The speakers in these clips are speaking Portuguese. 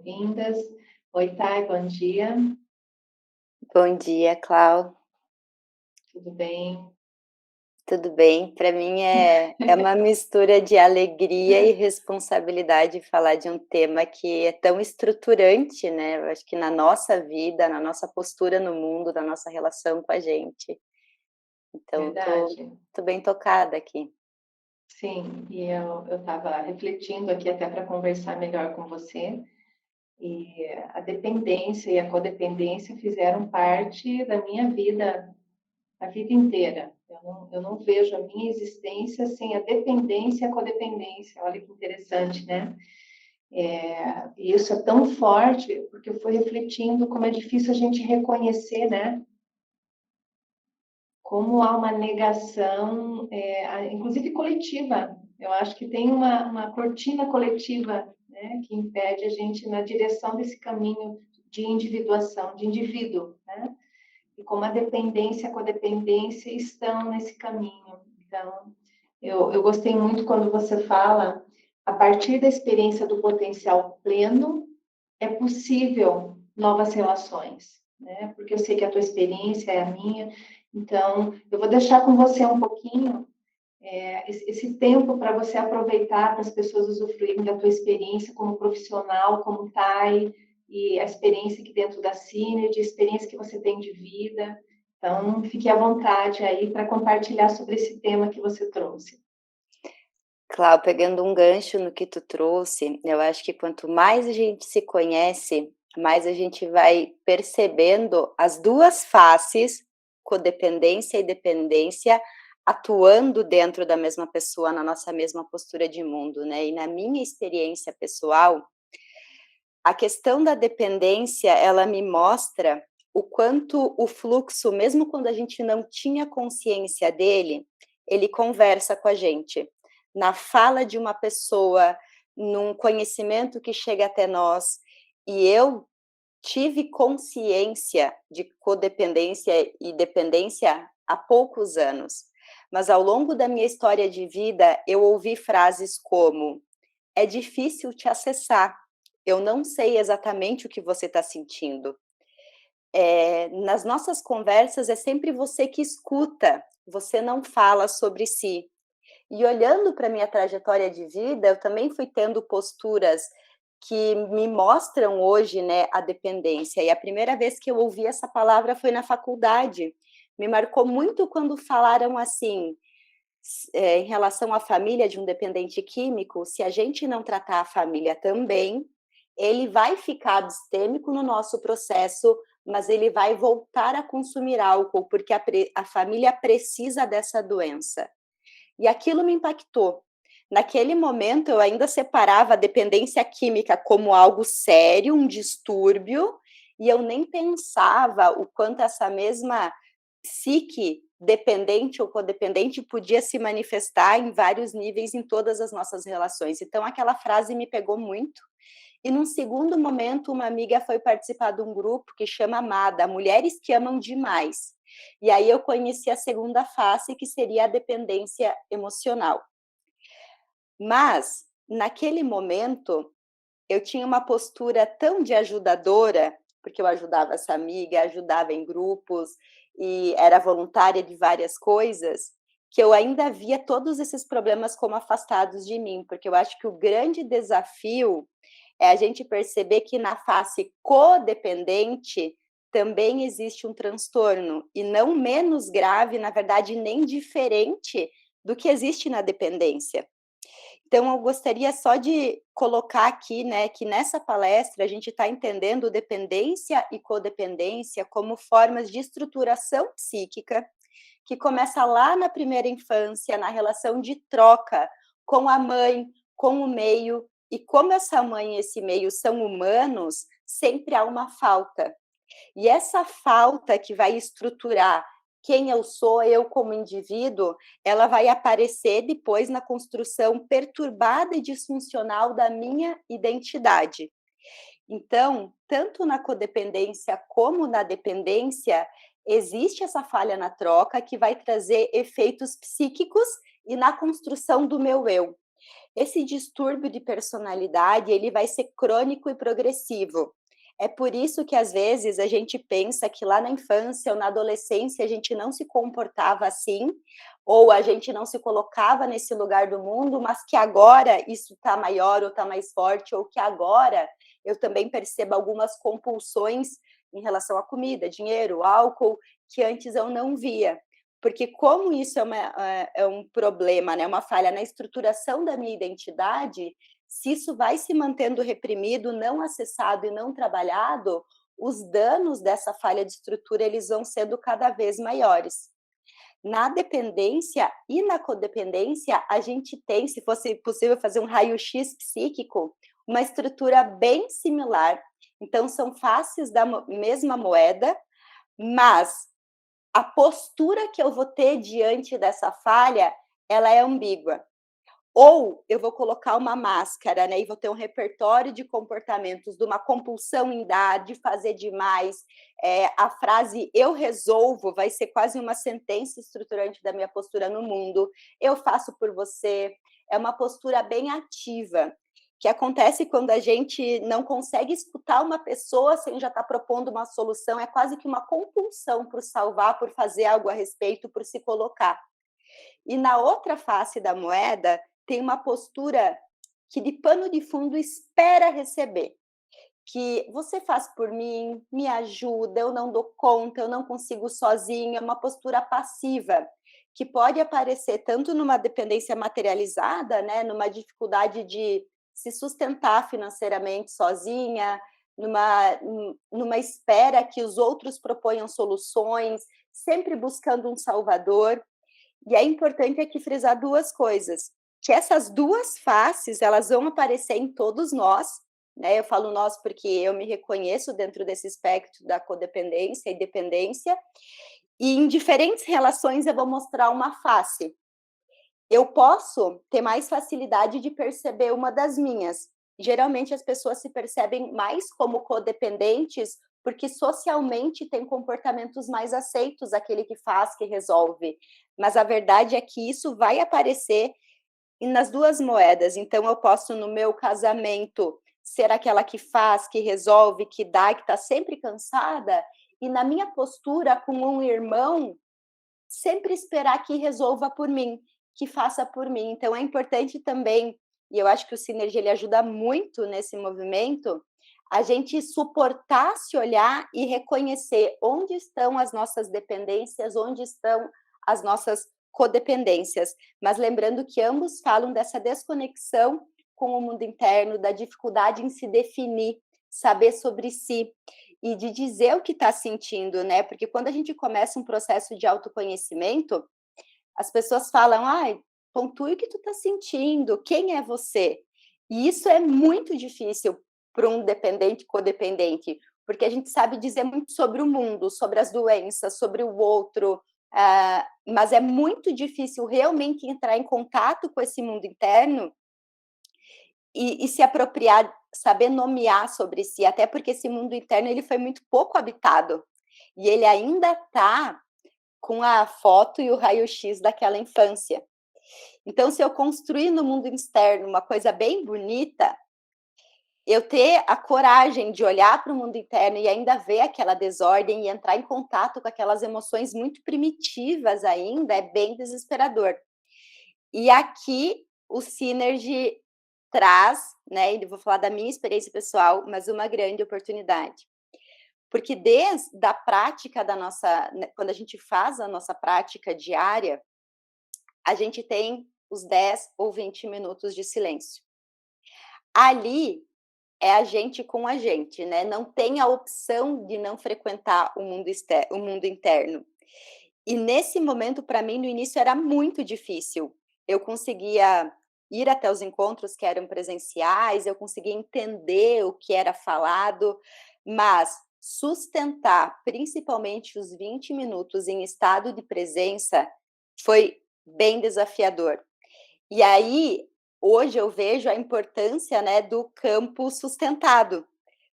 boas-vindas. Oi, Thay, bom dia, Bom dia, Clau. tudo bem? Tudo bem? Para mim é uma mistura de alegria e responsabilidade falar de um tema que é tão estruturante, né? Eu acho que na nossa vida, na nossa postura no mundo, na nossa relação com a gente. Então, Verdade? tô bem tocada aqui. Sim, e eu estava refletindo aqui até para conversar melhor com você, e a dependência e a codependência fizeram parte da minha vida a vida inteira. Eu não vejo a minha existência sem a dependência e a codependência. Olha que interessante, né? E isso é tão forte porque eu fui refletindo como é difícil a gente reconhecer, né? Como há uma negação, inclusive coletiva. Eu acho que tem uma cortina coletiva, né, que impede a gente na direção desse caminho de individuação, de indivíduo, né? E como a dependência e a codependência estão nesse caminho. Então, eu gostei muito quando você fala, a partir da experiência do potencial pleno, é possível novas relações, né? Porque eu sei que a tua experiência é a minha, então eu vou deixar com você um pouquinho esse tempo para você aproveitar, para as pessoas usufruírem da tua experiência como profissional, como TAI, e a experiência aqui dentro da Synergy, a experiência que você tem de vida. Então, fique à vontade aí para compartilhar sobre esse tema que você trouxe. Clau, pegando um gancho no que tu trouxe, eu acho que quanto mais a gente se conhece, mais a gente vai percebendo as duas faces, codependência e dependência, atuando dentro da mesma pessoa, na nossa mesma postura de mundo, né? E na minha experiência pessoal, a questão da dependência, ela me mostra o quanto o fluxo, mesmo quando a gente não tinha consciência dele, ele conversa com a gente. Na fala de uma pessoa, num conhecimento que chega até nós, e eu tive consciência de codependência e dependência há poucos anos. Mas ao longo da minha história de vida, eu ouvi frases como: é difícil te acessar, eu não sei exatamente o que você está sentindo. Nas nossas conversas é sempre você que escuta, você não fala sobre si. E olhando para minha trajetória de vida, eu também fui tendo posturas que me mostram hoje, né, a dependência. E a primeira vez que eu ouvi essa palavra foi na faculdade. Me marcou muito quando falaram assim, em relação à família de um dependente químico, se a gente não tratar a família também, ele vai ficar abstêmico no nosso processo, mas ele vai voltar a consumir álcool, porque a família precisa dessa doença. E aquilo me impactou. Naquele momento, eu ainda separava a dependência química como algo sério, um distúrbio, e eu nem pensava o quanto essa mesma psique dependente ou codependente podia se manifestar em vários níveis em todas as nossas relações. Então, aquela frase me pegou muito. E num segundo momento, uma amiga foi participar de um grupo que chama Amada, Mulheres que Amam Demais. E aí eu conheci a segunda face, que seria a dependência emocional. Mas, naquele momento, eu tinha uma postura tão de ajudadora, porque eu ajudava essa amiga, ajudava em grupos e era voluntária de várias coisas, que eu ainda via todos esses problemas como afastados de mim, porque eu acho que o grande desafio é a gente perceber que na face codependente também existe um transtorno, e não menos grave, na verdade, nem diferente do que existe na dependência. Então, eu gostaria só de colocar aqui, né, que nessa palestra a gente está entendendo dependência e codependência como formas de estruturação psíquica que começa lá na primeira infância, na relação de troca com a mãe, com o meio, e como essa mãe e esse meio são humanos, sempre há uma falta. E essa falta que vai estruturar quem eu sou, eu como indivíduo, ela vai aparecer depois na construção perturbada e disfuncional da minha identidade. Então, tanto na codependência como na dependência, existe essa falha na troca que vai trazer efeitos psíquicos e na construção do meu eu. Esse distúrbio de personalidade, ele vai ser crônico e progressivo. É por isso que, às vezes, a gente pensa que lá na infância ou na adolescência a gente não se comportava assim, ou a gente não se colocava nesse lugar do mundo, mas que agora isso está maior ou está mais forte, ou que agora eu também percebo algumas compulsões em relação à comida, dinheiro, álcool, que antes eu não via. Porque como isso é um problema, né, uma falha na estruturação da minha identidade, se isso vai se mantendo reprimido, não acessado e não trabalhado, os danos dessa falha de estrutura, eles vão sendo cada vez maiores. Na dependência e na codependência, a gente tem, se fosse possível fazer um raio-x psíquico, uma estrutura bem similar. Então, são faces da mesma moeda, mas a postura que eu vou ter diante dessa falha, ela é ambígua. Ou eu vou colocar uma máscara, né, e vou ter um repertório de comportamentos, de uma compulsão em dar, de fazer demais. A frase "eu resolvo" vai ser quase uma sentença estruturante da minha postura no mundo. Eu faço por você. É uma postura bem ativa, que acontece quando a gente não consegue escutar uma pessoa sem já estar propondo uma solução. É quase que uma compulsão por salvar, por fazer algo a respeito, por se colocar. E na outra face da moeda, tem uma postura que de pano de fundo espera receber, que você faz por mim, me ajuda, eu não dou conta, eu não consigo sozinha, é uma postura passiva, que pode aparecer tanto numa dependência materializada, né, numa dificuldade de se sustentar financeiramente sozinha, numa espera que os outros proponham soluções, sempre buscando um salvador. E é importante aqui frisar duas coisas, que essas duas faces, elas vão aparecer em todos nós, né? Eu falo nós porque eu me reconheço dentro desse espectro da codependência e dependência, e em diferentes relações eu vou mostrar uma face. Eu posso ter mais facilidade de perceber uma das minhas. Geralmente as pessoas se percebem mais como codependentes porque socialmente tem comportamentos mais aceitos, aquele que faz, que resolve. Mas a verdade é que isso vai aparecer nas duas moedas. Então eu posso, no meu casamento, ser aquela que faz, que resolve, que dá, que está sempre cansada, e na minha postura com um irmão, sempre esperar que resolva por mim, que faça por mim. Então é importante também, e eu acho que o Sinergia ele ajuda muito nesse movimento, a gente suportar, se olhar e reconhecer onde estão as nossas dependências, onde estão as nossas codependências. Mas lembrando que ambos falam dessa desconexão com o mundo interno, da dificuldade em se definir, saber sobre si e de dizer o que está sentindo, né? Porque quando a gente começa um processo de autoconhecimento, as pessoas falam, ai, pontue o que tu está sentindo, quem é você? E isso é muito difícil para um dependente, codependente, porque a gente sabe dizer muito sobre o mundo, sobre as doenças, sobre o outro, mas é muito difícil realmente entrar em contato com esse mundo interno e se apropriar, saber nomear sobre si, até porque esse mundo interno ele foi muito pouco habitado e ele ainda está com a foto e o raio-x daquela infância. Então, se eu construir no mundo externo uma coisa bem bonita, eu ter a coragem de olhar para o mundo interno e ainda ver aquela desordem e entrar em contato com aquelas emoções muito primitivas ainda, é bem desesperador. E aqui o Synergy traz, né, e vou falar da minha experiência pessoal, mas uma grande oportunidade. Porque desde a prática da nossa, né, quando a gente faz a nossa prática diária, a gente tem os 10 ou 20 minutos de silêncio. Ali é a gente com a gente, né? Não tem a opção de não frequentar o mundo externo, o mundo interno. E nesse momento, para mim, no início era muito difícil. Eu conseguia ir até os encontros que eram presenciais, eu conseguia entender o que era falado, mas sustentar, principalmente os 20 minutos em estado de presença, foi bem desafiador. E aí, hoje eu vejo a importância, né, do campo sustentado,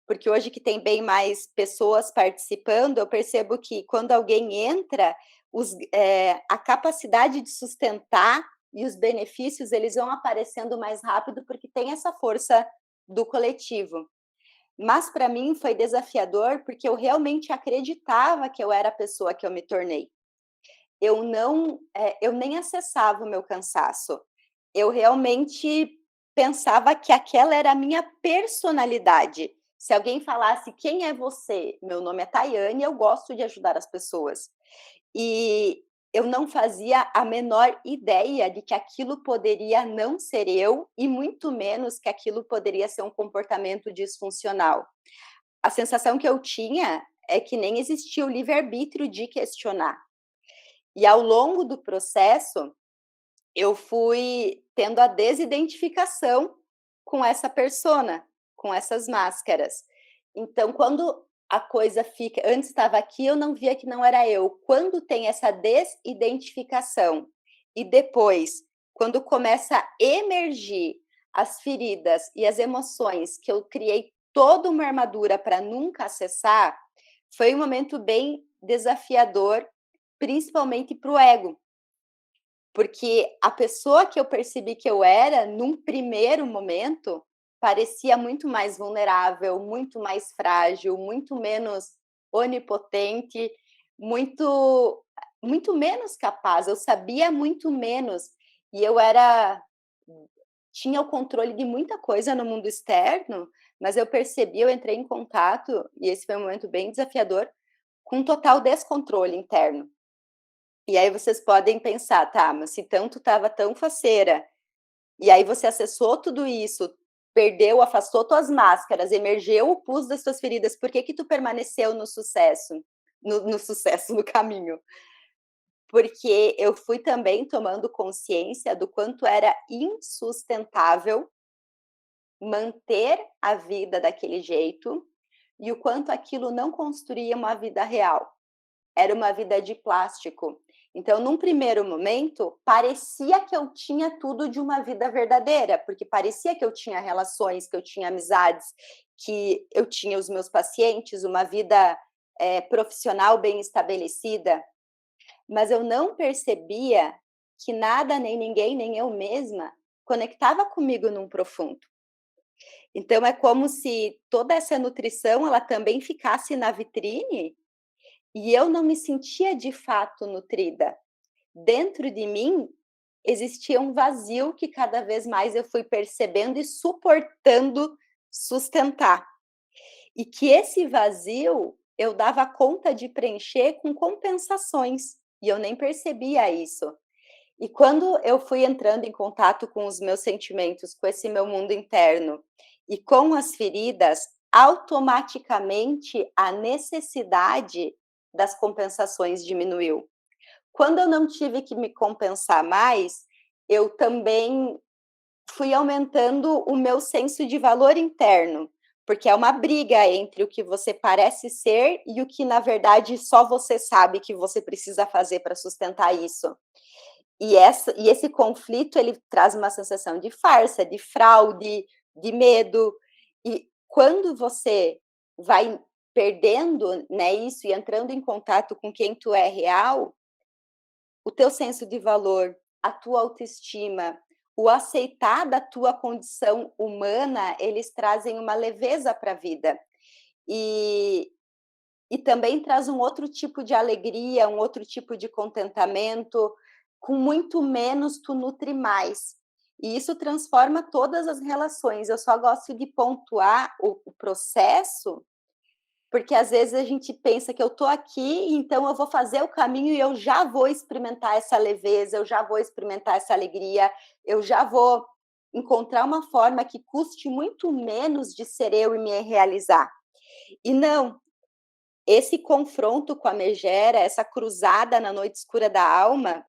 porque hoje que tem bem mais pessoas participando, eu percebo que quando alguém entra, a capacidade de sustentar e os benefícios eles vão aparecendo mais rápido porque tem essa força do coletivo. Mas para mim foi desafiador porque eu realmente acreditava que eu era a pessoa que eu me tornei. Eu nem acessava o meu cansaço. Eu realmente pensava que aquela era a minha personalidade. Se alguém falasse: "Quem é você?", meu nome é Tayane, eu gosto de ajudar as pessoas. E eu não fazia a menor ideia de que aquilo poderia não ser eu e muito menos que aquilo poderia ser um comportamento disfuncional. A sensação que eu tinha é que nem existia o livre-arbítrio de questionar. E ao longo do processo, eu fui tendo a desidentificação com essa persona, com essas máscaras. Então, quando a coisa fica, antes estava aqui, eu não via que não era eu. Quando tem essa desidentificação e depois, quando começa a emergir as feridas e as emoções que eu criei toda uma armadura para nunca acessar, foi um momento bem desafiador, principalmente para o ego. Porque a pessoa que eu percebi que eu era, num primeiro momento, parecia muito mais vulnerável, muito mais frágil, muito menos onipotente, muito menos capaz. Eu sabia muito menos e eu tinha o controle de muita coisa no mundo externo, mas eu percebi, eu entrei em contato, e esse foi um momento bem desafiador, com um total descontrole interno. E aí vocês podem pensar, tá, mas se tanto estava tão faceira, e aí você acessou tudo isso, perdeu, afastou tuas máscaras, emergeu o pus das tuas feridas, por que que tu permaneceu no sucesso? No sucesso, no caminho? Porque eu fui também tomando consciência do quanto era insustentável manter a vida daquele jeito e o quanto aquilo não construía uma vida real. Era uma vida de plástico. Então, num primeiro momento, parecia que eu tinha tudo de uma vida verdadeira, porque parecia que eu tinha relações, que eu tinha amizades, que eu tinha os meus pacientes, uma vida profissional bem estabelecida, mas eu não percebia que nada, nem ninguém, nem eu mesma conectava comigo num profundo. Então, é como se toda essa nutrição ela também ficasse na vitrine e eu não me sentia de fato nutrida. Dentro de mim existia um vazio que cada vez mais eu fui percebendo e suportando sustentar. E que esse vazio eu dava conta de preencher com compensações, e eu nem percebia isso. E quando eu fui entrando em contato com os meus sentimentos, com esse meu mundo interno e com as feridas, automaticamente a necessidade das compensações diminuiu. Quando eu não tive que me compensar mais, eu também fui aumentando o meu senso de valor interno, porque é uma briga entre o que você parece ser e o que, na verdade, só você sabe que você precisa fazer para sustentar isso. E esse conflito, ele traz uma sensação de farsa, de fraude, de medo. E quando você vai perdendo, né, isso e entrando em contato com quem tu é real, o teu senso de valor, a tua autoestima, o aceitar da tua condição humana, eles trazem uma leveza para a vida. E, e também traz um outro tipo de alegria, um outro tipo de contentamento, com muito menos tu nutre mais. E isso transforma todas as relações. Eu só gosto de pontuar o processo, porque às vezes a gente pensa que eu estou aqui, então eu vou fazer o caminho e eu já vou experimentar essa leveza, eu já vou experimentar essa alegria, eu já vou encontrar uma forma que custe muito menos de ser eu e me realizar. E não, esse confronto com a megera, essa cruzada na noite escura da alma,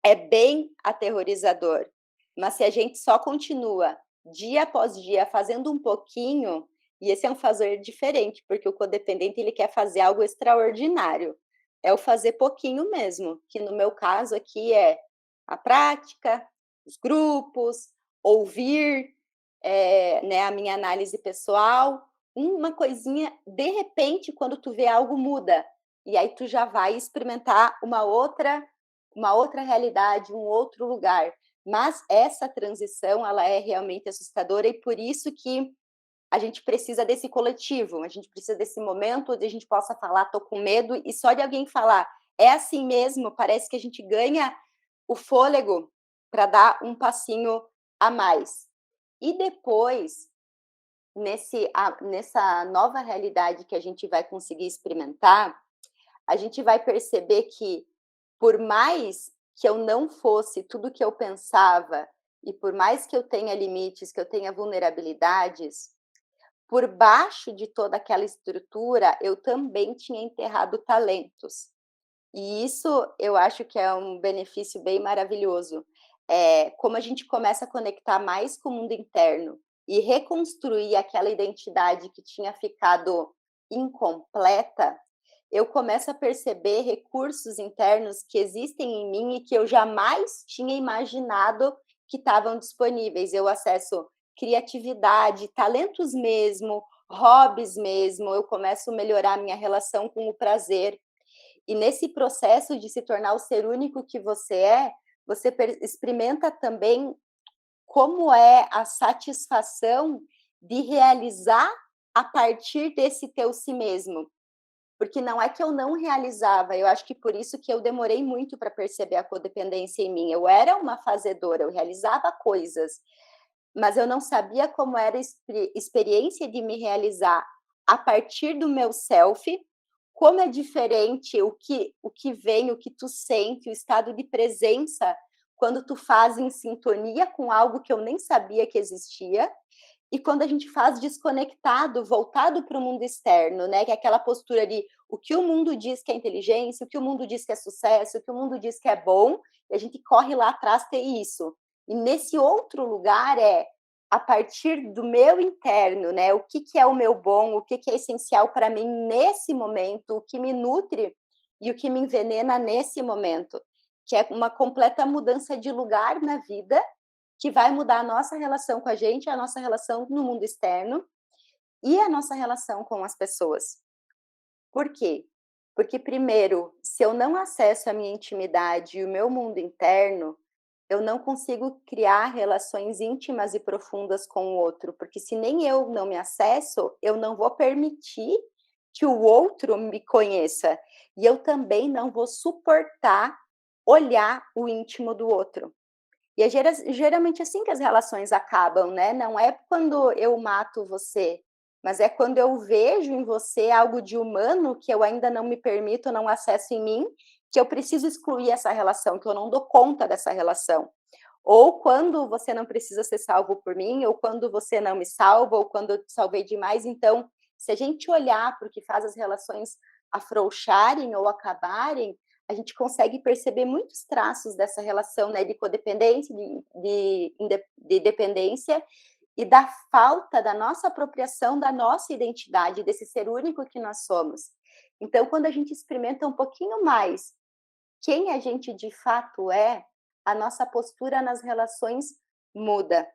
é bem aterrorizador. Mas se a gente só continua dia após dia fazendo um pouquinho, e esse é um fazer diferente, porque o codependente ele quer fazer algo extraordinário. É o fazer pouquinho mesmo, que no meu caso aqui é a prática, os grupos, ouvir, né, a minha análise pessoal, uma coisinha, de repente, quando tu vê algo muda, e aí tu já vai experimentar uma outra uma outra realidade, um outro lugar. Mas essa transição, ela é realmente assustadora e por isso que a gente precisa desse coletivo, a gente precisa desse momento onde a gente possa falar, tô com medo, e só de alguém falar, é assim mesmo, parece que a gente ganha o fôlego para dar um passinho a mais. E depois, nessa nova realidade que a gente vai conseguir experimentar, a gente vai perceber que, por mais que eu não fosse tudo que eu pensava, e por mais que eu tenha limites, que eu tenha vulnerabilidades, por baixo de toda aquela estrutura, eu também tinha enterrado talentos. E isso eu acho que é um benefício bem maravilhoso. Como a gente começa a conectar mais com o mundo interno e reconstruir aquela identidade que tinha ficado incompleta, eu começo a perceber recursos internos que existem em mim e que eu jamais tinha imaginado que estavam disponíveis. Eu acesso criatividade, talentos mesmo, hobbies mesmo, eu começo a melhorar minha relação com o prazer. E nesse processo de se tornar o ser único que você experimenta também como é a satisfação de realizar a partir desse teu si mesmo. Porque não é que eu não realizava, eu acho que por isso que eu demorei muito para perceber a codependência em mim. Eu era uma fazedora, eu realizava coisas, mas eu não sabia como era a experiência de me realizar a partir do meu self, como é diferente o que vem, o que tu sente, o estado de presença quando tu faz em sintonia com algo que eu nem sabia que existia, e quando a gente faz desconectado, voltado para o mundo externo, né? Que é aquela postura de o que o mundo diz que é inteligência, o que o mundo diz que é sucesso, o que o mundo diz que é bom, e a gente corre lá atrás ter isso. E nesse outro lugar a partir do meu interno, né? O que é o meu bom, o que é essencial para mim nesse momento, o que me nutre e o que me envenena nesse momento, que é uma completa mudança de lugar na vida, que vai mudar a nossa relação com a gente, a nossa relação no mundo externo e a nossa relação com as pessoas. Por quê? Porque, primeiro, se eu não acesso a minha intimidade e o meu mundo interno, eu não consigo criar relações íntimas e profundas com o outro, porque se nem eu não me acesso, eu não vou permitir que o outro me conheça. E eu também não vou suportar olhar o íntimo do outro. E é geralmente assim que as relações acabam, né? Não é quando eu mato você, mas é quando eu vejo em você algo de humano que eu ainda não me permito, não acesso em mim, que eu preciso excluir essa relação, que eu não dou conta dessa relação. Ou quando você não precisa ser salvo por mim, ou quando você não me salva, ou quando eu te salvei demais. Então, se a gente olhar para o que faz as relações afrouxarem ou acabarem, a gente consegue perceber muitos traços dessa relação, né, de codependência, de dependência e da falta da nossa apropriação da nossa identidade, desse ser único que nós somos. Então, quando a gente experimenta um pouquinho mais quem a gente de fato é, a nossa postura nas relações muda.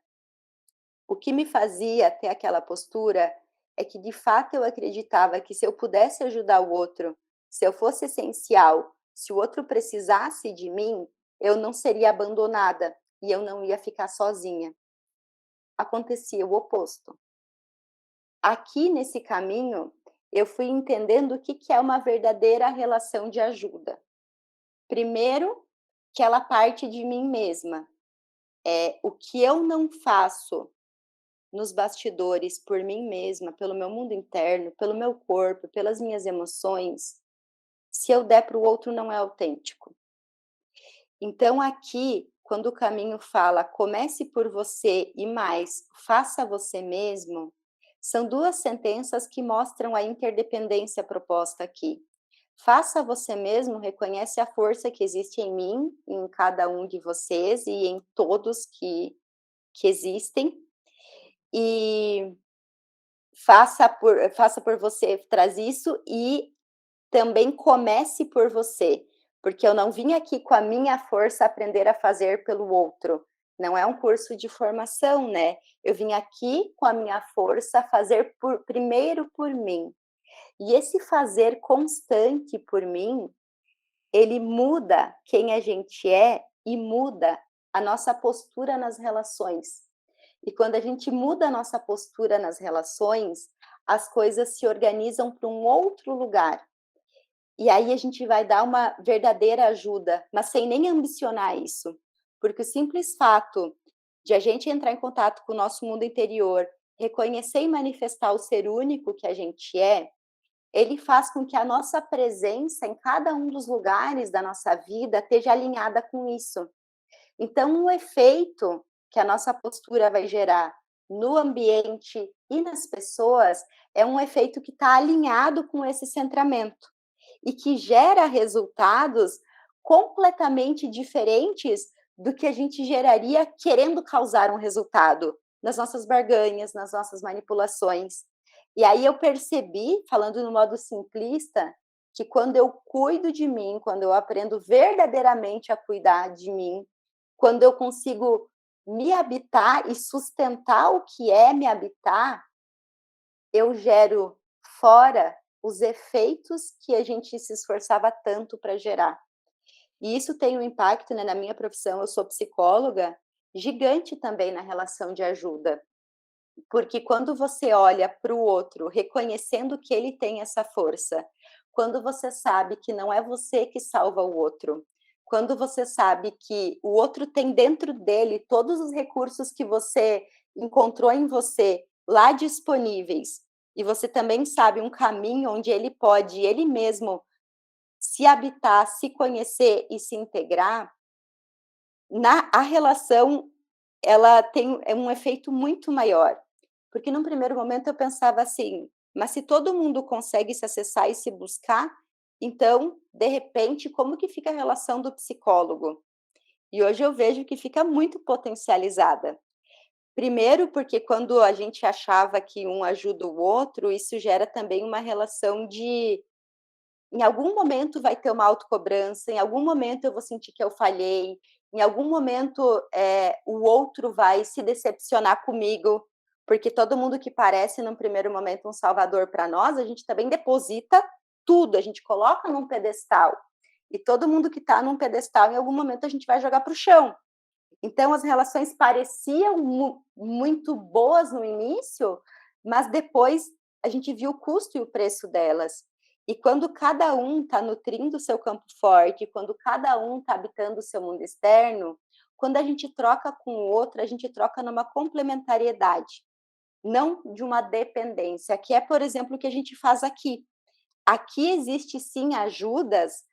O que me fazia ter aquela postura é que, de fato, eu acreditava que se eu pudesse ajudar o outro, se eu fosse essencial, se o outro precisasse de mim, eu não seria abandonada e eu não ia ficar sozinha. Acontecia o oposto. Aqui nesse caminho, eu fui entendendo o que é uma verdadeira relação de ajuda. Primeiro, que ela parte de mim mesma. O que eu não faço nos bastidores por mim mesma, pelo meu mundo interno, pelo meu corpo, pelas minhas emoções, se eu der para o outro não é autêntico. Então aqui, quando o caminho fala comece por você e mais, faça você mesmo, são duas sentenças que mostram a interdependência proposta aqui. Faça você mesmo reconhece a força que existe em mim, em cada um de vocês e em todos que existem. E faça por você, traz isso e também comece por você, porque eu não vim aqui com a minha força aprender a fazer pelo outro. Não é um curso de formação, né? Eu vim aqui com a minha força fazer primeiro por mim. E esse fazer constante por mim, ele muda quem a gente é e muda a nossa postura nas relações. E quando a gente muda a nossa postura nas relações, as coisas se organizam para um outro lugar. E aí a gente vai dar uma verdadeira ajuda, mas sem nem ambicionar isso. Porque o simples fato de a gente entrar em contato com o nosso mundo interior, reconhecer e manifestar o ser único que a gente é, ele faz com que a nossa presença em cada um dos lugares da nossa vida esteja alinhada com isso. Então, o efeito que a nossa postura vai gerar no ambiente e nas pessoas é um efeito que está alinhado com esse centramento e que gera resultados completamente diferentes do que a gente geraria querendo causar um resultado nas nossas barganhas, nas nossas manipulações. E aí eu percebi, falando no modo simplista, que quando eu cuido de mim, quando eu aprendo verdadeiramente a cuidar de mim, quando eu consigo me habitar e sustentar o que é me habitar, eu gero fora os efeitos que a gente se esforçava tanto para gerar. E isso tem um impacto, né, na minha profissão, eu sou psicóloga, gigante também na relação de ajuda. Porque quando você olha para o outro, reconhecendo que ele tem essa força, quando você sabe que não é você que salva o outro, quando você sabe que o outro tem dentro dele todos os recursos que você encontrou em você lá disponíveis, e você também sabe um caminho onde ele pode, ele mesmo, se habitar, se conhecer e se integrar, a relação ela tem um efeito muito maior. Porque num primeiro momento eu pensava assim, mas se todo mundo consegue se acessar e se buscar, então, de repente, como que fica a relação do psicólogo? E hoje eu vejo que fica muito potencializada. Primeiro, porque quando a gente achava que um ajuda o outro, isso gera também uma relação de em algum momento vai ter uma autocobrança, em algum momento eu vou sentir que eu falhei, em algum momento o outro vai se decepcionar comigo, porque todo mundo que parece num primeiro momento um salvador para nós, a gente também deposita tudo, a gente coloca num pedestal. E todo mundo que está num pedestal, em algum momento a gente vai jogar para o chão. Então as relações pareciam muito boas no início, mas depois a gente viu o custo e o preço delas. E quando cada um está nutrindo o seu campo forte, quando cada um está habitando o seu mundo externo, quando a gente troca com o outro, a gente troca numa complementariedade, não de uma dependência, que é, por exemplo, o que a gente faz aqui. Aqui existe sim ajudas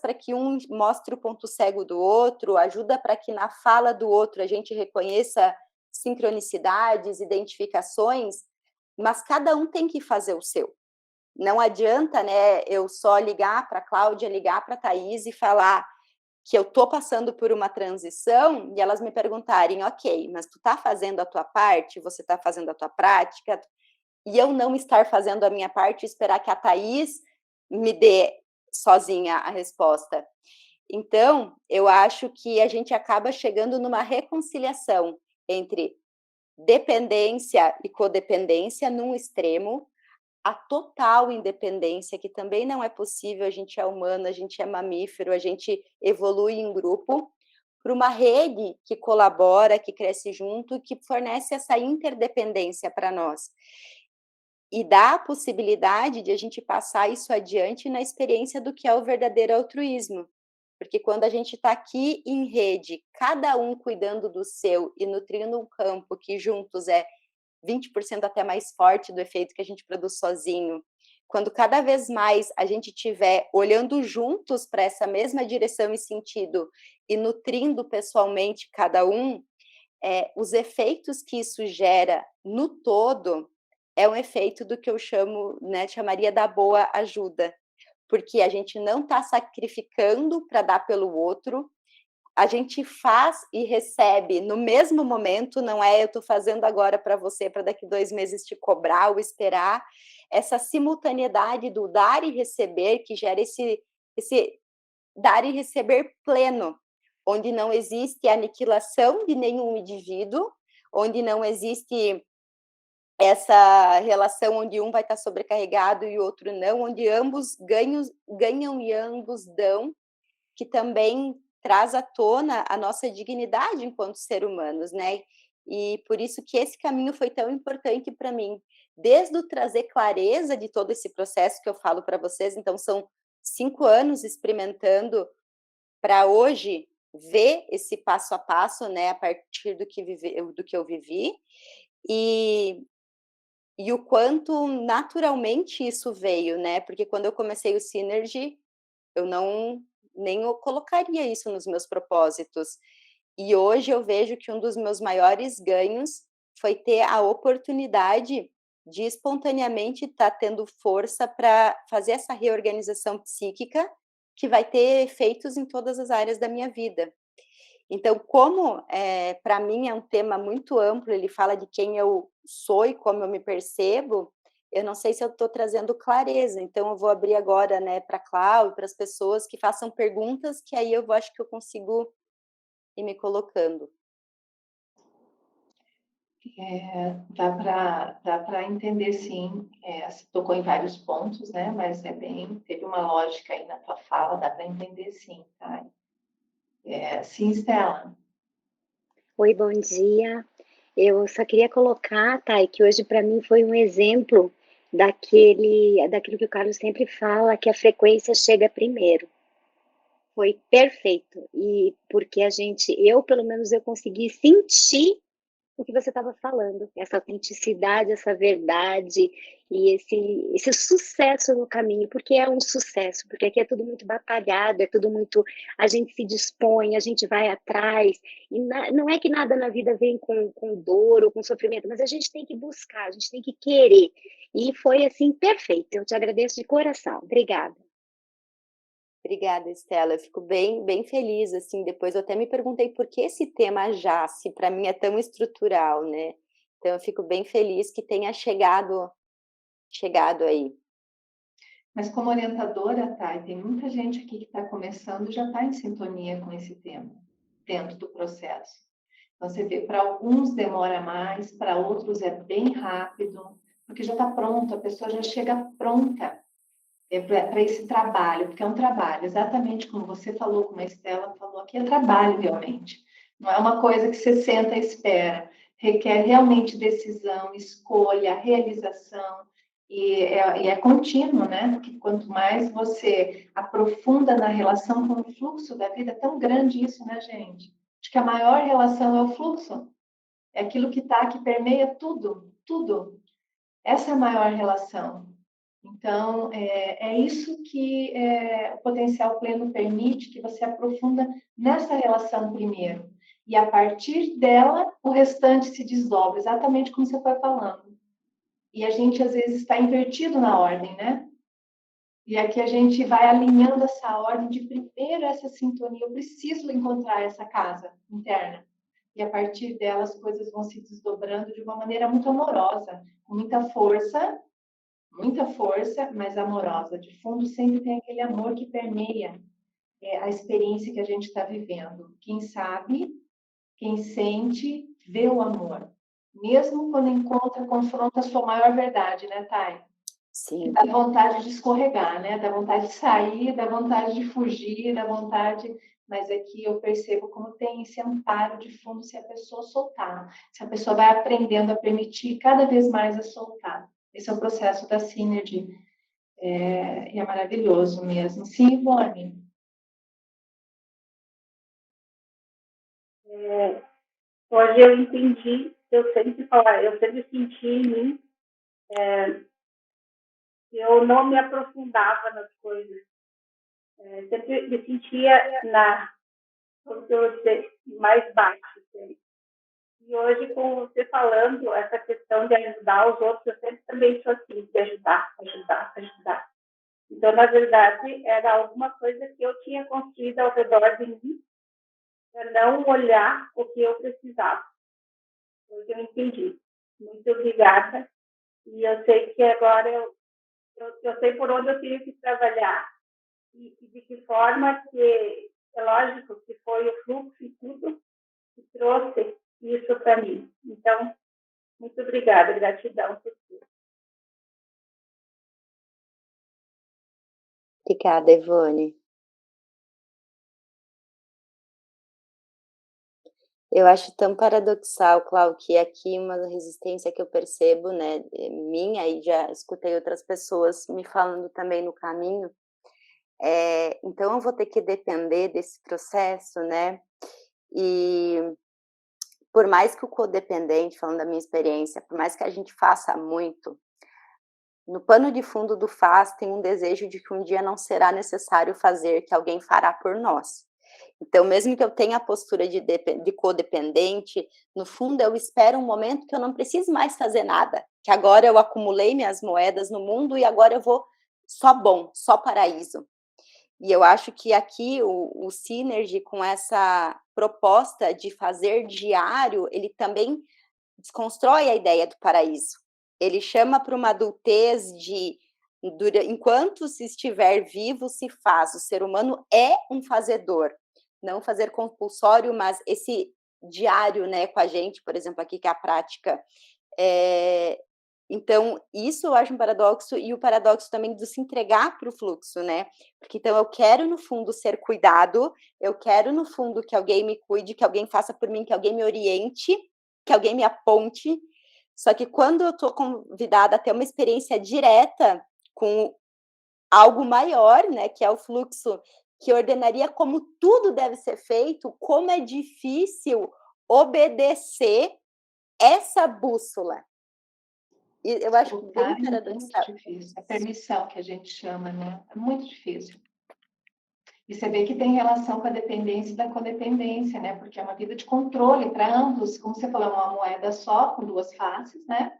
para que um mostre o ponto cego do outro, ajuda para que na fala do outro a gente reconheça sincronicidades, identificações, mas cada um tem que fazer o seu. Não adianta, né, eu só ligar para a Cláudia, ligar para a Thaís e falar que eu estou passando por uma transição e elas me perguntarem, ok, mas tu está fazendo a tua parte, você está fazendo a tua prática, e eu não estar fazendo a minha parte e esperar que a Thaís me dê sozinha a resposta. Então, eu acho que a gente acaba chegando numa reconciliação entre dependência e codependência num extremo, a total independência, que também não é possível, a gente é humano, a gente é mamífero, a gente evolui em grupo, para uma rede que colabora, que cresce junto, que fornece essa interdependência para nós. E dá a possibilidade de a gente passar isso adiante na experiência do que é o verdadeiro altruísmo. Porque quando a gente está aqui em rede, cada um cuidando do seu e nutrindo um campo que juntos é 20% até mais forte do efeito que a gente produz sozinho, quando cada vez mais a gente estiver olhando juntos para essa mesma direção e sentido e nutrindo pessoalmente cada um, os efeitos que isso gera no todo é um efeito do que eu chamo, né, chamaria da boa ajuda, porque a gente não está sacrificando para dar pelo outro, a gente faz e recebe no mesmo momento, não é eu estou fazendo agora para você, para daqui 2 meses te cobrar ou esperar, essa simultaneidade do dar e receber que gera esse dar e receber pleno, onde não existe aniquilação de nenhum indivíduo, onde não existe essa relação onde um vai estar sobrecarregado e o outro não, onde ambos ganham e ambos dão, que também traz à tona a nossa dignidade enquanto ser humanos, né? E por isso que esse caminho foi tão importante para mim, desde o trazer clareza de todo esse processo que eu falo para vocês. Então, são 5 anos experimentando para hoje ver esse passo a passo, né, a partir do que eu vivi, e, e o quanto naturalmente isso veio, né? Porque quando eu comecei o Synergy, eu não nem eu colocaria isso nos meus propósitos. E hoje eu vejo que um dos meus maiores ganhos foi ter a oportunidade de espontaneamente estar tendo força para fazer essa reorganização psíquica que vai ter efeitos em todas as áreas da minha vida. Então, como para mim é um tema muito amplo, ele fala de quem eu sou e como eu me percebo, eu não sei se eu estou trazendo clareza, então eu vou abrir agora, né, para a Cláudia, para as pessoas que façam perguntas, que aí eu acho que eu consigo ir me colocando. Dá para entender, sim. Você tocou em vários pontos, né? Mas teve uma lógica aí na tua fala, dá para entender, sim, tá? Sim, Stella. Oi, bom dia. Eu só queria colocar, Thay, que hoje para mim foi um exemplo daquilo que o Carlos sempre fala, que a frequência chega primeiro. Foi perfeito. E porque eu pelo menos eu consegui sentir o que você estava falando, essa autenticidade, essa verdade e esse sucesso no caminho, porque é um sucesso, porque aqui é tudo muito batalhado, é tudo muito, a gente se dispõe, a gente vai atrás, e não é que nada na vida vem com dor ou com sofrimento, mas a gente tem que buscar, a gente tem que querer, e foi assim, perfeito, eu te agradeço de coração, obrigada. Obrigada, Estela. Eu fico bem, bem feliz, assim, depois eu até me perguntei por que esse tema já, se para mim é tão estrutural, né? Então eu fico bem feliz que tenha chegado aí. Mas como orientadora, Thay, tem muita gente aqui que está começando e já está em sintonia com esse tema, dentro do processo. Então, você vê, para alguns demora mais, para outros é bem rápido, porque já está pronto, a pessoa já chega pronta para esse trabalho, porque é um trabalho, exatamente como você falou, como a Estela falou aqui, é trabalho realmente. Não é uma coisa que você senta e espera. Requer realmente decisão, escolha, realização, e é contínuo, né? Porque quanto mais você aprofunda na relação com o fluxo da vida, é tão grande isso, né, gente? Acho que a maior relação é o fluxo, é aquilo que está, que permeia tudo, tudo. Essa é a maior relação. Então, é isso que o potencial pleno permite, que você aprofunda nessa relação primeiro. E a partir dela, o restante se desdobra, exatamente como você foi falando. E a gente, às vezes, está invertido na ordem, né? E aqui a gente vai alinhando essa ordem de primeiro essa sintonia. Eu preciso encontrar essa casa interna. E a partir dela, as coisas vão se desdobrando de uma maneira muito amorosa, com muita força, mas amorosa. De fundo, sempre tem aquele amor que permeia a experiência que a gente está vivendo. Quem sabe, quem sente, vê o amor. Mesmo quando encontra, confronta a sua maior verdade, né, Thay? Que Sim. dá vontade de escorregar, né? Dá vontade de sair, dá vontade de fugir, dá vontade. Mas aqui eu percebo como tem esse amparo de fundo se a pessoa soltar, se a pessoa vai aprendendo a permitir cada vez mais a soltar. Esse é o processo da Synergy. E é maravilhoso mesmo. Sim, Ivone? Hoje eu entendi, eu sempre senti em mim que eu não me aprofundava nas coisas. Sempre me sentia como que eu dizer, mais baixo. Assim. E hoje, com você falando essa questão de ajudar os outros, eu sempre também sou assim, de ajudar, ajudar, ajudar. Então, na verdade, era alguma coisa que eu tinha construído ao redor de mim para não olhar o que eu precisava. Hoje eu entendi. Muito obrigada. E eu sei que agora eu sei por onde eu tenho que trabalhar e de que forma que, é lógico que foi o fluxo e tudo que trouxe isso para mim. Então, Muito obrigada, gratidão por tudo. Obrigada, Ivone. Eu acho tão paradoxal, Clau, que aqui uma resistência que eu percebo, né, minha, e já escutei outras pessoas me falando também no caminho, então eu vou ter que depender desse processo, né, e por mais que o codependente, falando da minha experiência, por mais que a gente faça muito, no pano de fundo do faz tem um desejo de que um dia não será necessário fazer, que alguém fará por nós. Então, mesmo que eu tenha a postura de codependente, no fundo eu espero um momento que eu não preciso mais fazer nada, que agora eu acumulei minhas moedas no mundo e agora eu vou só bom, só paraíso. E eu acho que aqui o Synergy, com essa proposta de fazer diário, ele também desconstrói a ideia do paraíso. Ele chama para uma adultez de enquanto se estiver vivo, se faz. O ser humano é um fazedor. Não fazer compulsório, mas esse diário, né, com a gente, por exemplo, aqui que é a prática. Então, isso eu acho um paradoxo, e o paradoxo também de se entregar para o fluxo, né? Porque então eu quero, no fundo, ser cuidado, eu quero, no fundo, que alguém me cuide, que alguém faça por mim, que alguém me oriente, que alguém me aponte. Só que quando eu estou convidada a ter uma experiência direta com algo maior, né, que é o fluxo, que ordenaria como tudo deve ser feito, como é difícil obedecer essa bússola. E eu acho bem paradoxal. Muito difícil. A permissão que a gente chama, né? É muito difícil. E você vê que tem relação com a dependência e da codependência, né? Porque é uma vida de controle para ambos. Como você falou, é uma moeda só, com duas faces, né?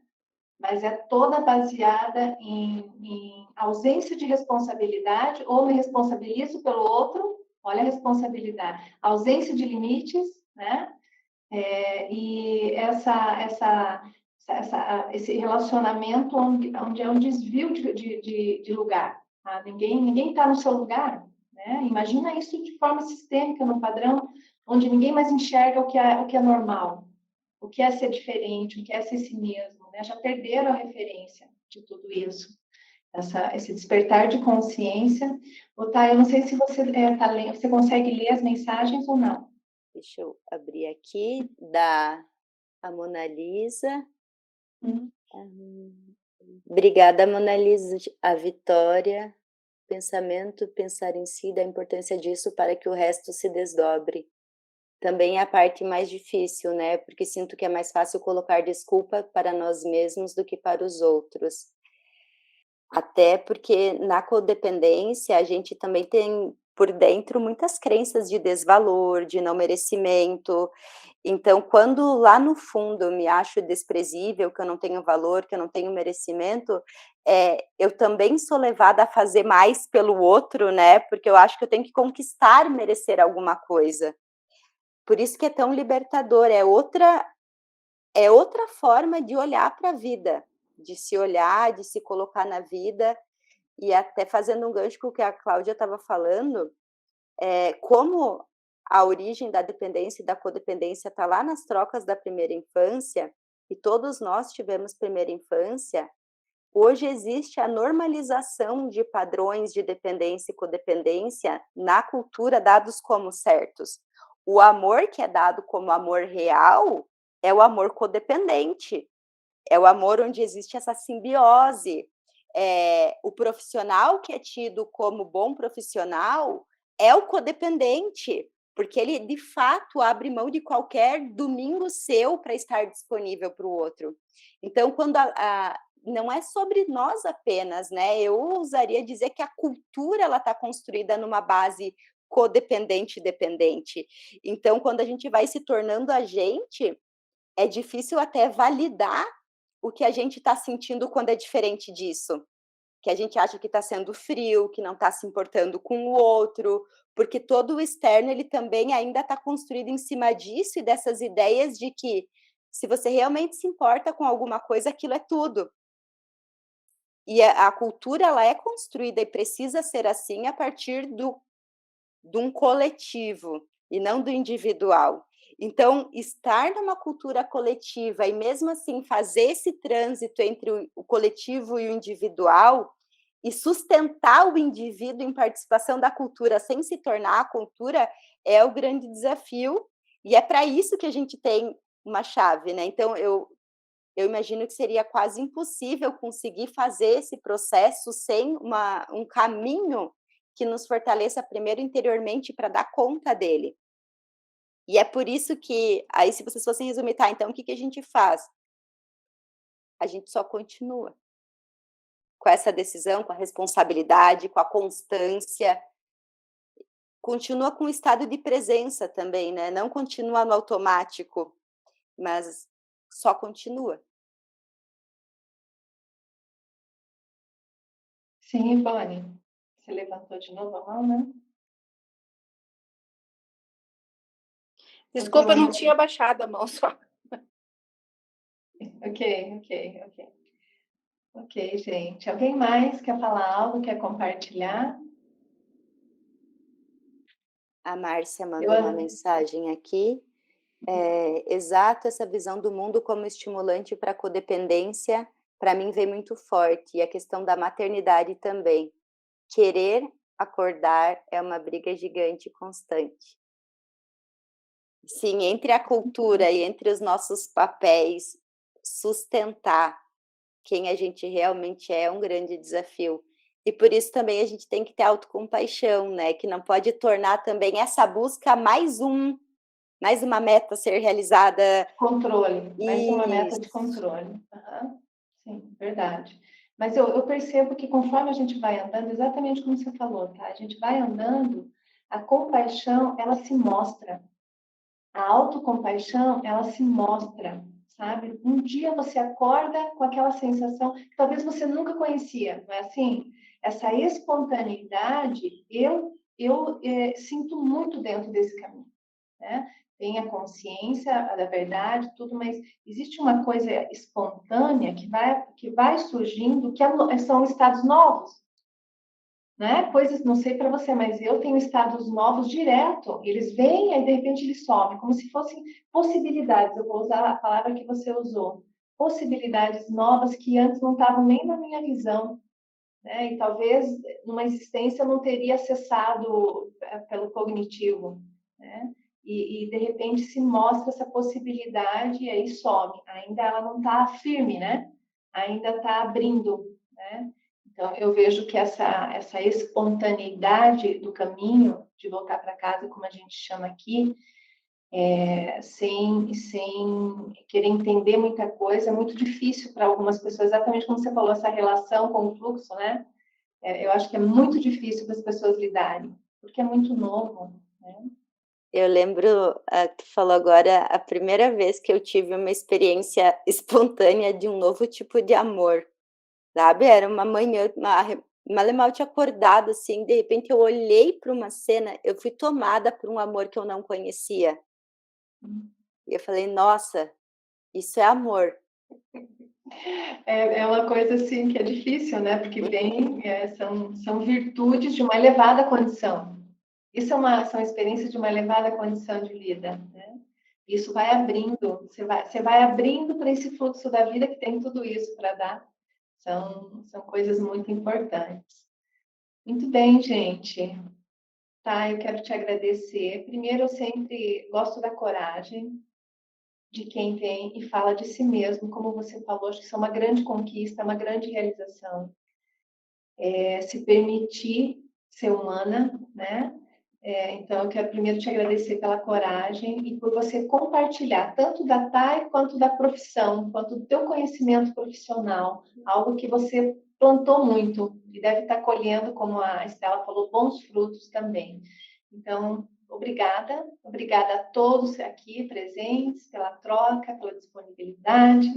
Mas é toda baseada em ausência de responsabilidade, ou me responsabilizo pelo outro, olha a responsabilidade, ausência de limites, né? E esse relacionamento onde é um desvio de lugar. Tá? Ninguém está no seu lugar. Né? Imagina isso de forma sistêmica, no padrão, onde ninguém mais enxerga o que é normal, o que é ser diferente, o que é ser si mesmo. Né? Já perderam a referência de tudo isso. Esse despertar de consciência. Otá, eu não sei se você você consegue ler as mensagens ou não. Deixa eu abrir aqui, da a Mona Lisa. Obrigada, Mona Lisa. A Vitória. Pensamento, pensar em si, da importância disso para que o resto se desdobre. Também é a parte mais difícil, né? Porque sinto que é mais fácil colocar desculpa para nós mesmos do que para os outros. Até porque na codependência a gente também tem por dentro muitas crenças de desvalor, de não merecimento. Então, quando lá no fundo eu me acho desprezível, que eu não tenho valor, que eu não tenho merecimento, eu também sou levada a fazer mais pelo outro, né? Porque eu acho que eu tenho que conquistar, merecer alguma coisa. Por isso que é tão libertador, é outra forma de olhar para a vida, de se olhar, de se colocar na vida, e até fazendo um gancho com o que a Cláudia estava falando, como a origem da dependência e da codependência está lá nas trocas da primeira infância, e todos nós tivemos primeira infância, hoje existe a normalização de padrões de dependência e codependência na cultura dados como certos. O amor que é dado como amor real é o amor codependente, é o amor onde existe essa simbiose. O profissional que é tido como bom profissional é o codependente, porque ele, de fato, abre mão de qualquer domingo seu para estar disponível para o outro. Então, quando não é sobre nós apenas, né? Eu ousaria dizer que a cultura ela está construída numa base codependente e dependente. Então, quando a gente vai se tornando a gente, é difícil até validar o que a gente está sentindo quando é diferente disso. Que a gente acha que está sendo frio, que não está se importando com o outro, porque todo o externo ele também ainda está construído em cima disso e dessas ideias de que se você realmente se importa com alguma coisa, aquilo é tudo. E a cultura ela é construída e precisa ser assim a partir de um coletivo e não do individual. Então, estar numa cultura coletiva e mesmo assim fazer esse trânsito entre o coletivo e o individual e sustentar o indivíduo em participação da cultura sem se tornar a cultura é o grande desafio, e é para isso que a gente tem uma chave, né? Então, eu imagino que seria quase impossível conseguir fazer esse processo sem um caminho que nos fortaleça primeiro interiormente para dar conta dele. E é por isso que, aí se vocês fossem resumir, tá, então o que que a gente faz? A gente só continua com essa decisão, com a responsabilidade, com a constância. Continua com o estado de presença também, né? Não continua no automático, mas só continua. Sim, Bonnie. Você levantou de novo a mão, né? Desculpa, eu não Doutora- tinha baixado a mão só. Ok. Ok, gente. Alguém mais quer falar algo, quer compartilhar? A Márcia Eu- mandou uma mensagem aqui. Exato, essa visão do mundo como estimulante para a codependência, para mim vem muito forte. E a questão da maternidade também. Querer acordar é uma briga gigante e constante. Sim, entre a cultura e entre os nossos papéis, sustentar quem a gente realmente é um grande desafio. E por isso também a gente tem que ter autocompaixão, né? Que não pode tornar também essa busca mais uma meta a ser realizada. Controle, mais uma meta de Isso. controle. Aham. Sim, verdade. Mas eu percebo que conforme a gente vai andando, exatamente como você falou, tá? A gente vai andando, a compaixão, ela se mostra. A autocompaixão, ela se mostra, sabe? Um dia você acorda com aquela sensação que talvez você nunca conhecia, não é assim? Essa espontaneidade, eu sinto muito dentro desse caminho, né? Tem a consciência da verdade, tudo, mas existe uma coisa espontânea que vai surgindo, são estados novos, né? Coisas, não sei para você, mas eu tenho estados novos direto. Eles vêm e de repente eles somem, como se fossem possibilidades. Eu vou usar a palavra que você usou. Possibilidades novas que antes não estavam nem na minha visão, né? E talvez numa existência eu não teria acessado pelo cognitivo, né? E de repente se mostra essa possibilidade e aí some. Ainda ela não está firme, né? Ainda está abrindo, né? Então eu vejo que essa espontaneidade do caminho de voltar para casa, como a gente chama aqui, sem querer entender muita coisa, é muito difícil para algumas pessoas, exatamente como você falou, essa relação com o fluxo, né? Eu acho que é muito difícil para as pessoas lidarem, porque é muito novo, né? Eu lembro, tu falou agora, a primeira vez que eu tive uma experiência espontânea de um novo tipo de amor, sabe? Era uma manhã, mal eu tinha acordado, assim, de repente eu olhei para uma cena, eu fui tomada por um amor que eu não conhecia. E eu falei, nossa, isso é amor. É uma coisa assim que é difícil, né? Porque são virtudes de uma elevada condição. Isso são experiências de uma elevada condição de vida, né? Isso vai abrindo, você vai abrindo para esse fluxo da vida que tem tudo isso para dar. São coisas muito importantes. Muito bem, gente. Tá, eu quero te agradecer. Primeiro, eu sempre gosto da coragem de quem vem e fala de si mesmo, como você falou, acho que isso é uma grande conquista, uma grande realização. Se permitir ser humana, né? Então, eu quero primeiro te agradecer pela coragem e por você compartilhar tanto da TAI quanto da profissão, quanto do teu conhecimento profissional, algo que você plantou muito e deve estar colhendo, como a Estela falou, bons frutos também. Então, obrigada a todos aqui presentes pela troca, pela disponibilidade.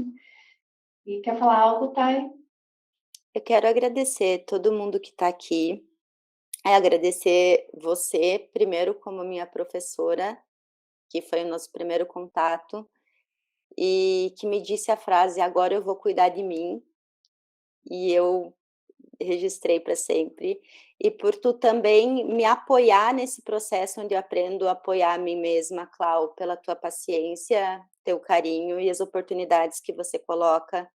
E quer falar algo, Thay? Eu quero agradecer todo mundo que está aqui, agradecer você, primeiro, como minha professora, que foi o nosso primeiro contato, e que me disse a frase: agora eu vou cuidar de mim. E eu registrei para sempre, e por tu também me apoiar nesse processo onde eu aprendo a apoiar a mim mesma, Clau, pela tua paciência, teu carinho e as oportunidades que você coloca,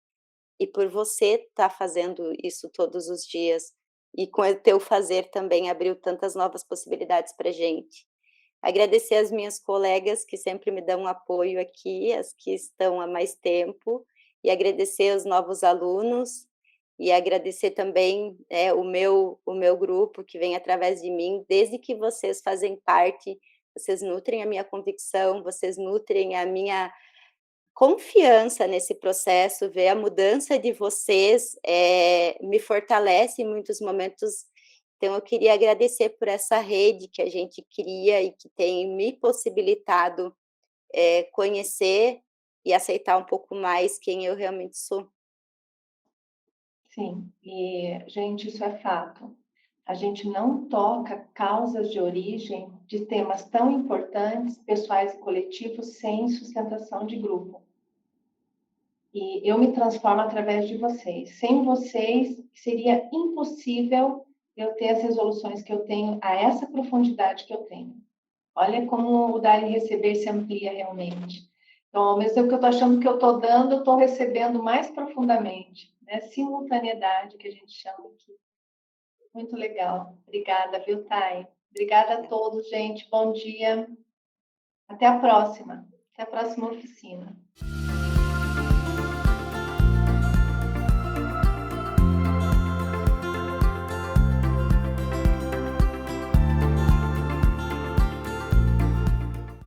e por você estar fazendo isso todos os dias, e com o teu fazer também abriu tantas novas possibilidades para gente. Agradecer as minhas colegas que sempre me dão apoio aqui, as que estão há mais tempo, e agradecer os novos alunos, e agradecer também o meu grupo que vem através de mim, desde que vocês fazem parte, vocês nutrem a minha convicção, vocês nutrem a minha confiança nesse processo, ver a mudança de vocês me fortalece em muitos momentos. Então, eu queria agradecer por essa rede que a gente cria e que tem me possibilitado conhecer e aceitar um pouco mais quem eu realmente sou. Sim, e, gente, isso é fato. A gente não toca causas de origem de temas tão importantes, pessoais e coletivos, sem sustentação de grupo. E eu me transformo através de vocês. Sem vocês, seria impossível eu ter as resoluções que eu tenho, a essa profundidade que eu tenho. Olha como o dar e receber se amplia realmente. Então, ao mesmo tempo que eu estou achando que eu estou dando, eu estou recebendo mais profundamente, né? Simultaneidade, que a gente chama aqui. Muito legal. Obrigada, viu, Thay? Obrigada a todos, gente. Bom dia. Até a próxima. Até a próxima oficina.